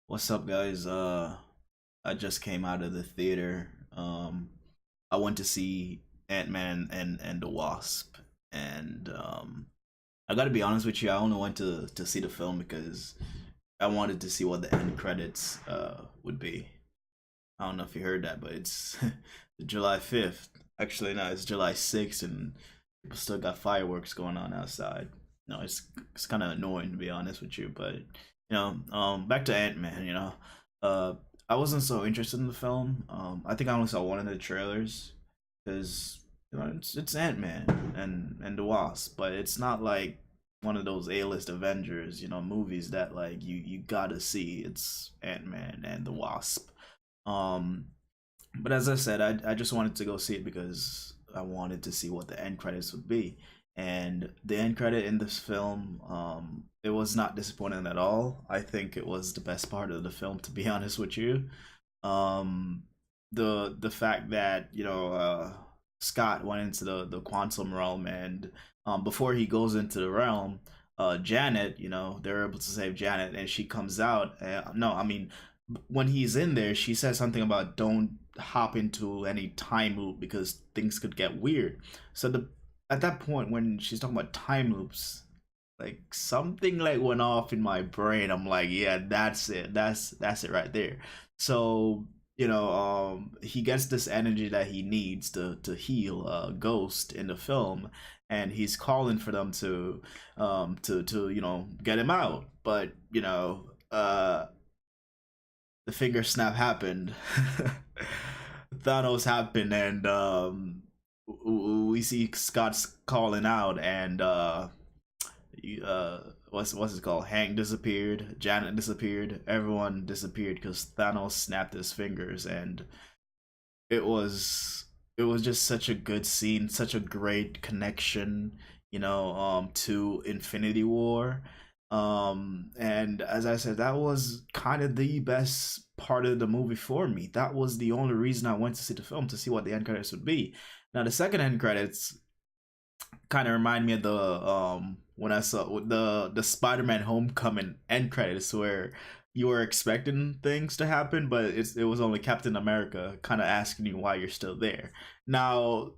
What's up, guys? I just came out of the theater. I went to see Ant-Man and the Wasp, and I got to be honest with you. I only went to see the film because I wanted to see what the end credits would be. I don't know if you heard that, but it's July 5th. Actually, no, it's July 6th, and people still got fireworks going on outside. No, it's kind of annoying to be honest with you, but back to Ant-Man. Uh, I wasn't so interested in the film. I think I only saw one of the trailers because it's Ant-Man and the Wasp, but it's not like one of those A-list Avengers, movies that like you gotta see. It's Ant-Man and the Wasp. Um, but as I said, I just wanted to go see it because I wanted to see what the end credits would be. And the end credit in this film, it was not disappointing at all. I think it was the best part of the film, to be honest with you. Um, the fact that Scott went into the quantum realm, and before he goes into the realm, Janet, they're able to save Janet, and she comes out. No, I mean, when he's in there, she says something about don't hop into any time loop because things could get weird. So the at that point when she's talking about time loops, like something like went off in my brain. I'm like, yeah, that's it. That's it right there. So he gets this energy that he needs to heal Ghost in the film, and he's calling for them to get him out. But the finger snap happened. Thanos happened, and we see Scott's calling out, and what's it called? Hank disappeared, Janet disappeared, everyone disappeared because Thanos snapped his fingers, and it was it was just such a good scene, such a great connection, to Infinity War. And as I said, that was kind of the best part of the movie for me. That was the only reason I went to see the film, to see what the end credits would be. Now the second end credits kind of remind me of the when I saw the Spider-Man Homecoming end credits, where you were expecting things to happen, but it was only Captain America kind of asking you why you're still there. Now,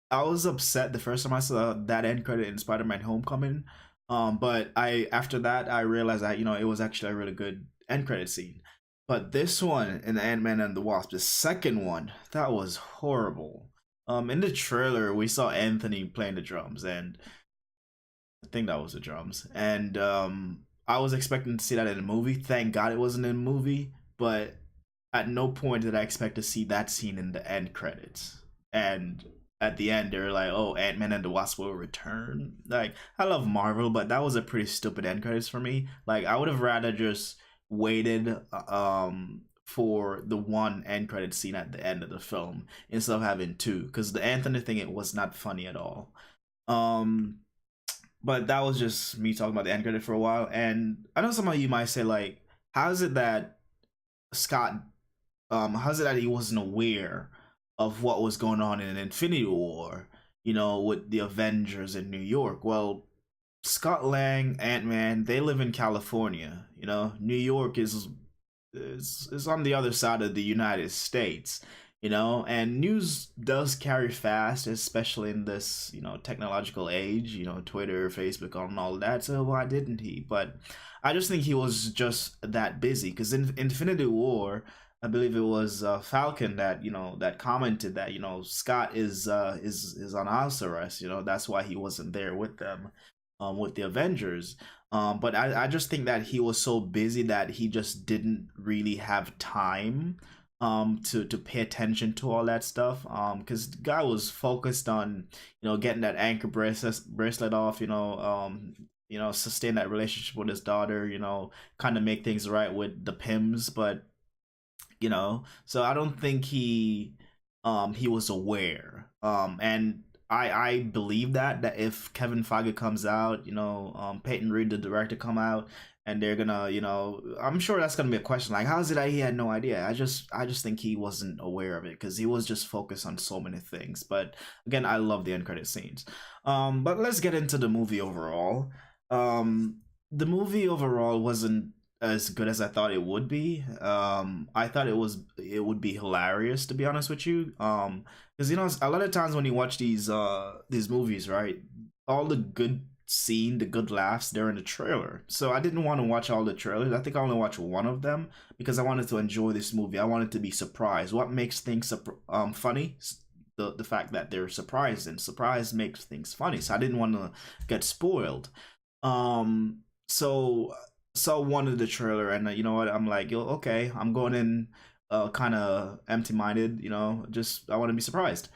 I was upset the first time I saw that end credit in Spider-Man Homecoming, but I after that I realized that it was actually a really good end credit scene. But this one in the Ant-Man and the Wasp, the second one, that was horrible. In the trailer, we saw Anthony playing the drums, and I think that was the drums. And I was expecting to see that in the movie. Thank God it wasn't in the movie, but at no point did I expect to see that scene in the end credits. And at the end, they're like, "Oh, Ant-Man and the Wasp will return." Like, I love Marvel, but that was a pretty stupid end credits for me. Like, I would have rather just waited for the one end credit scene at the end of the film instead of having two, because the Anthony thing, it was not funny at all. Um, but that was just me talking about the end credit for a while. And I know some of you might say, like, how is it that Scott, how's it that he wasn't aware of what was going on in Infinity War, with the Avengers in New York? Well, Scott Lang, Ant-Man, they live in California. New York is on the other side of the United States, and news does carry fast, especially in this, technological age, Twitter, Facebook, and all that. So why didn't he? But I just think he was just that busy, because in Infinity War, I believe it was Falcon that that commented that Scott is on house arrest. That's why he wasn't there with them, with the Avengers. But I just think that he was so busy that he just didn't really have time to pay attention to all that stuff. Because the guy was focused on getting that anchor bracelet off, sustain that relationship with his daughter, kind of make things right with the Pims. But so I don't think he was aware. And I believe that if Kevin Feige comes out, Peyton Reed, the director, come out, and they're gonna, I'm sure that's gonna be a question, like, how is it that he had no idea? I just think he wasn't aware of it because he was just focused on so many things. But again, I love the end credit scenes. But let's get into the movie overall. The movie overall wasn't as good as I thought it would be. I thought it would be hilarious, to be honest with you. Because you know, a lot of times when you watch these movies, right, all the good scene, the good laughs, they're in the trailer. So I didn't want to watch all the trailers. I think I only watched one of them because I wanted to enjoy this movie. I wanted to be surprised. What makes things funny? The fact that they're surprised, and surprise makes things funny. So I didn't want to get spoiled. So saw one of the trailer, and you know what? I'm like, yo, okay, I'm going in kind of empty minded. You know, just I want to be surprised.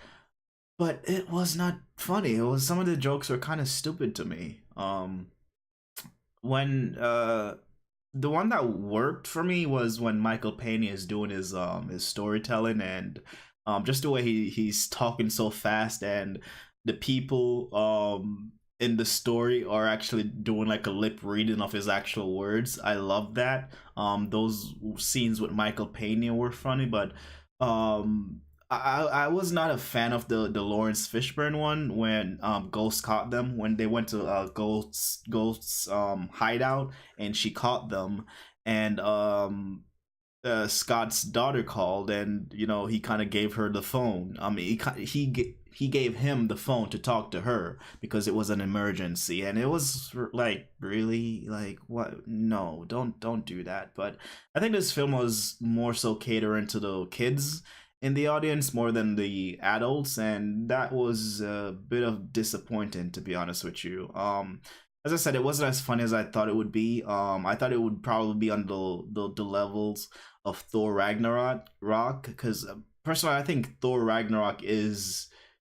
But it was not funny. It was, some of the jokes were kind of stupid to me. When The one that worked for me was when Michael Pena is doing his storytelling, and just the way he's talking so fast, and the people in the story are actually doing like a lip reading of his actual words. I love that. Those scenes with Michael Pena were funny, but I was not a fan of the Lawrence Fishburne one when Ghost caught them, when they went to Ghost's hideout, and she caught them, and Scott's daughter called, and you know, he kind of gave her the phone. I mean, he gave him the phone to talk to her because it was an emergency, and it was like, really, like, what? No, don't do that. But I think this film was more so catering to the kids in the audience more than the adults, and that was a bit of disappointing, to be honest with you. As I said, it wasn't as funny as I thought it would be. I thought it would probably be on the levels of Thor Ragnarok, because personally, I think Thor Ragnarok is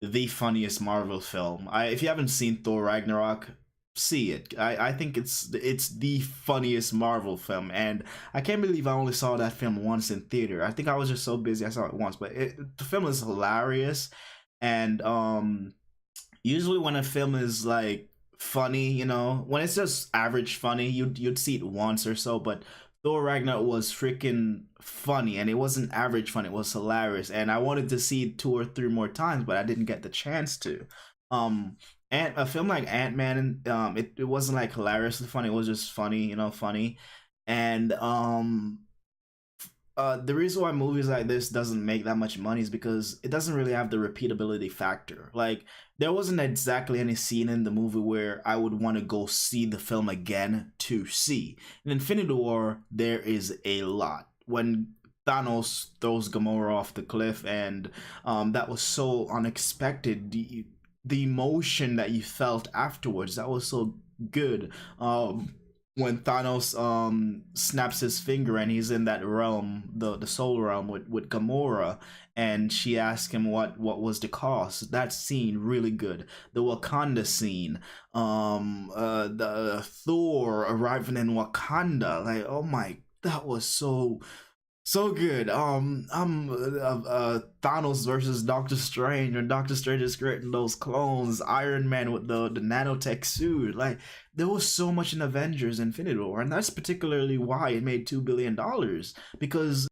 the funniest Marvel film. If you haven't seen Thor Ragnarok, see it. I think it's the funniest Marvel film, and I can't believe I only saw that film once in theater. I think I was just so busy I saw it once, but the film is hilarious, and usually when a film is like funny, you know, when it's just average funny, you'd see it once or so, but Thor Ragnarok was freaking funny, and it wasn't average funny, it was hilarious, and I wanted to see it two or three more times, but I didn't get the chance to. And a film like Ant-Man, it wasn't like hilariously funny, it was just funny, you know, funny. And the reason why movies like this doesn't make that much money is because it doesn't really have the repeatability factor. Like, there wasn't exactly any scene in the movie where I would want to go see the film again to see. In Infinity War, there is a lot. When Thanos throws Gamora off the cliff, and that was so unexpected. The emotion that you felt afterwards, that was so good. When Thanos snaps his finger and he's in that realm, the soul realm with Gamora, and she asked him what was the cost. That scene really good. The Wakanda scene, the Thor arriving in Wakanda, like, oh my, that was so good. Thanos versus Doctor Strange, and Doctor Strange is creating those clones. Iron Man with the nanotech suit. Like, there was so much in Avengers Infinity War, and that's particularly why it made $2 billion, because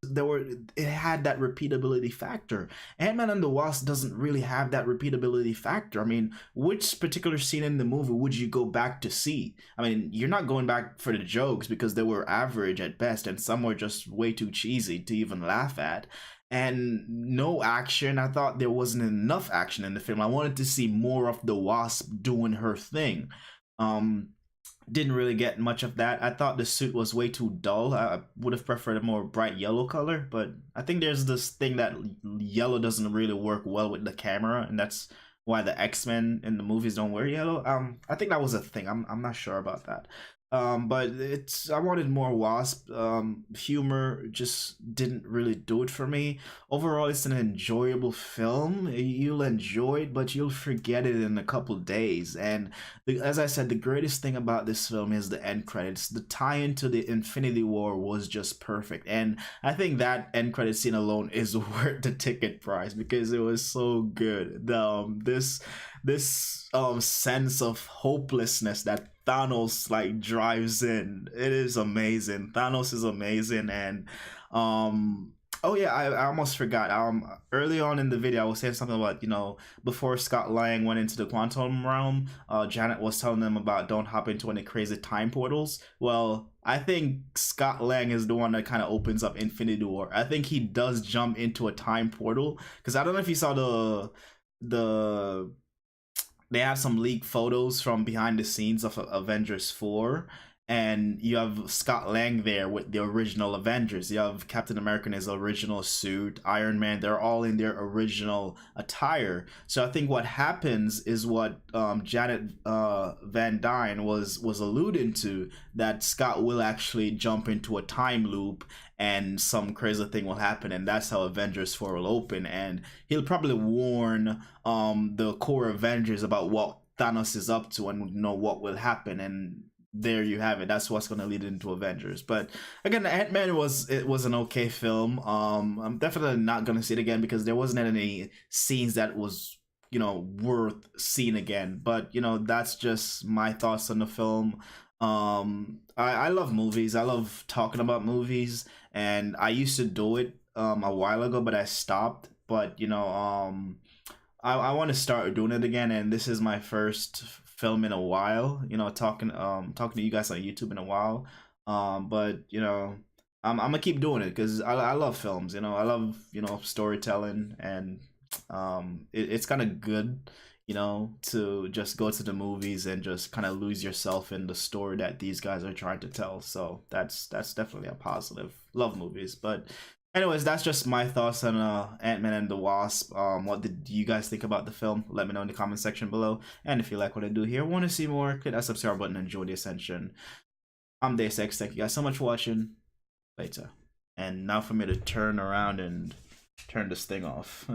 it had that repeatability factor. Ant-Man and the Wasp doesn't really have that repeatability factor. I mean, which particular scene in the movie would you go back to see? I mean, you're not going back for the jokes because they were average at best, and some were just way too cheesy to even laugh at. And no action. I thought there wasn't enough action in the film. I wanted to see more of the Wasp doing her thing. Didn't really get much of that. I thought the suit was way too dull. I would have preferred a more bright yellow color, but I think there's this thing that yellow doesn't really work well with the camera, and that's why the X-Men in the movies don't wear yellow. I think that was a thing. I'm not sure about that. But I wanted more Wasp. Humor just didn't really do it for me. Overall, it's an enjoyable film. You'll enjoy it, but you'll forget it in a couple days. And as I said, the greatest thing about this film is the end credits. The tie-in to the Infinity War was just perfect, and I think that end credit scene alone is worth the ticket price because it was so good. This sense of hopelessness that Thanos like drives in, it is amazing. Thanos is amazing, and Oh yeah, I almost forgot. Early on in the video, I was saying something about, before Scott Lang went into the quantum realm, Janet was telling them about don't hop into any crazy time portals. Well, I think Scott Lang is the one that kind of opens up Infinity War. I think he does jump into a time portal because I don't know if you saw the they have some leaked photos from behind the scenes of Avengers 4, and you have Scott Lang there with the original Avengers. You have Captain America in his original suit, Iron Man, they're all in their original attire. So I think what happens is what Janet Van Dyne was alluding to, that Scott will actually jump into a time loop and some crazy thing will happen, and that's how Avengers 4 will open, and he'll probably warn the core Avengers about what Thanos is up to and know what will happen, and there you have it. That's what's going to lead into Avengers. But again, Ant-Man was an okay film. I'm definitely not going to see it again because there wasn't any scenes that was worth seeing again. But that's just my thoughts on the film. I love movies. I love talking about movies, and I used to do it a while ago, but I stopped. But I want to start doing it again, and this is my first film in a while. Talking to you guys on YouTube in a while. But I'm gonna keep doing it because I love films. I love storytelling, and it's kind of good. To just go to the movies and just kind of lose yourself in the story that these guys are trying to tell. So that's definitely a positive. Love movies, but anyways, that's just my thoughts on Ant-Man and the Wasp. What did you guys think about the film? Let me know in the comment section below. And if you like what I do here, want to see more, click that subscribe button and enjoy the ascension. I'm Deus Ex. Thank you guys so much for watching. Later. And now for me to turn around and turn this thing off.